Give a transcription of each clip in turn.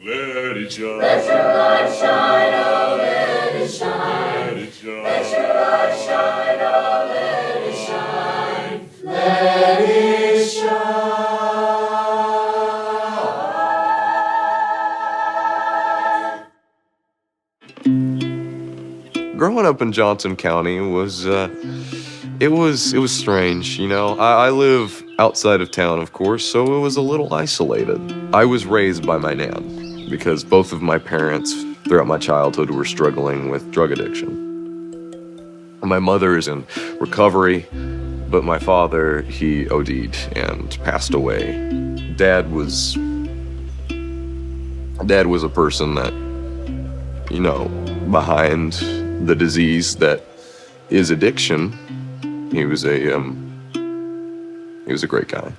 Let it shine. Let your light shine, oh, let it shine. Let it shine. Let your light shine, oh, let it shine. Let it shine. Growing up in Johnson County was it was strange, you know. I live outside of town, of course, so it was a little isolated. I was raised by my nan because both of my parents throughout my childhood were struggling with drug addiction. My mother is in recovery, but my father, he OD'd and passed away. Dad was a person that, you know, behind the disease that is addiction, he was a great guy.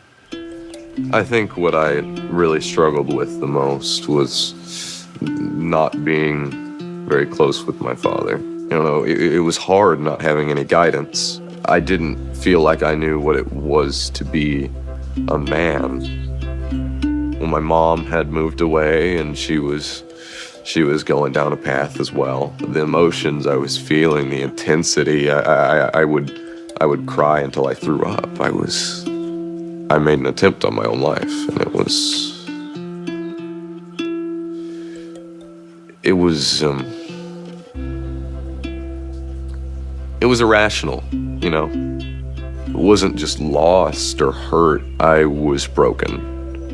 I think what I really struggled with the most was not being very close with my father. You know, it was hard not having any guidance. I didn't feel like I knew what it was to be a man. Well, my mom had moved away and she was going down a path as well. The emotions I was feeling, the intensity, I would cry until I threw up. I made an attempt on my own life, and it was irrational, you know. It wasn't just lost or hurt. I was broken,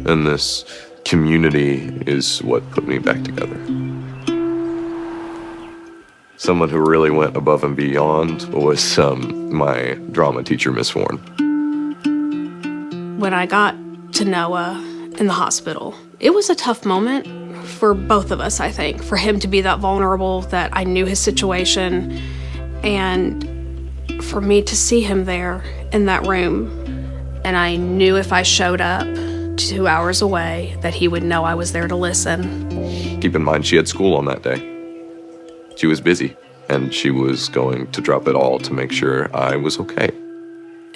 and this community is what put me back together. Someone who really went above and beyond was my drama teacher, Miss Warren. When I got to Noah in the hospital, it was a tough moment for both of us, I think. For him to be that vulnerable, that I knew his situation, and for me to see him there in that room, and I knew if I showed up 2 hours away that he would know I was there to listen. Keep in mind, she had school on that day. She was busy, and she was going to drop it all to make sure I was okay.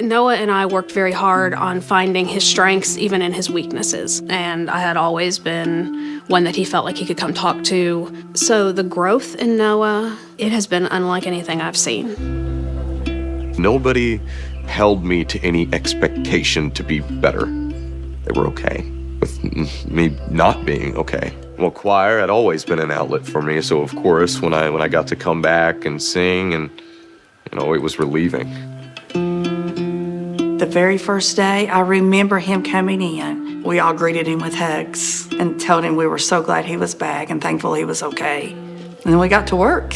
Noah and I worked very hard on finding his strengths, even in his weaknesses. And I had always been one that he felt like he could come talk to. So the growth in Noah, it has been unlike anything I've seen. Nobody held me to any expectation to be better. They were okay with me not being okay. Well, choir had always been an outlet for me, so of course when I got to come back and sing, and you know, it was relieving. The very first day, I remember him coming in. We all greeted him with hugs and told him we were so glad he was back and thankful he was okay. And then we got to work.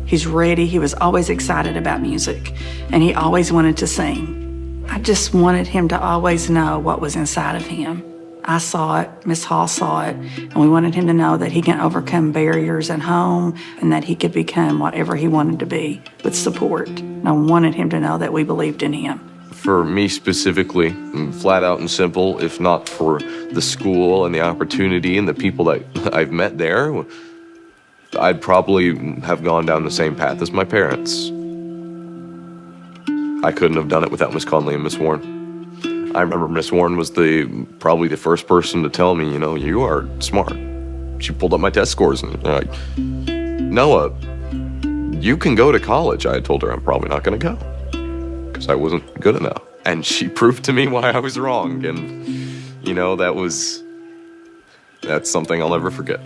He's ready. He was always excited about music, and he always wanted to sing. I just wanted him to always know what was inside of him. I saw it, Miss Hall saw it, and we wanted him to know that he can overcome barriers at home and that he could become whatever he wanted to be with support. And I wanted him to know that we believed in him. For me specifically, flat out and simple, if not for the school and the opportunity and the people that I've met there, I'd probably have gone down the same path as my parents. I couldn't have done it without Miss Conley and Miss Warren. I remember Miss Warren was probably the first person to tell me, you know, you are smart. She pulled up my test scores and Noah, you can go to college. I had told her I'm probably not going to go because I wasn't good enough. And she proved to me why I was wrong. And, you know, that's something I'll never forget.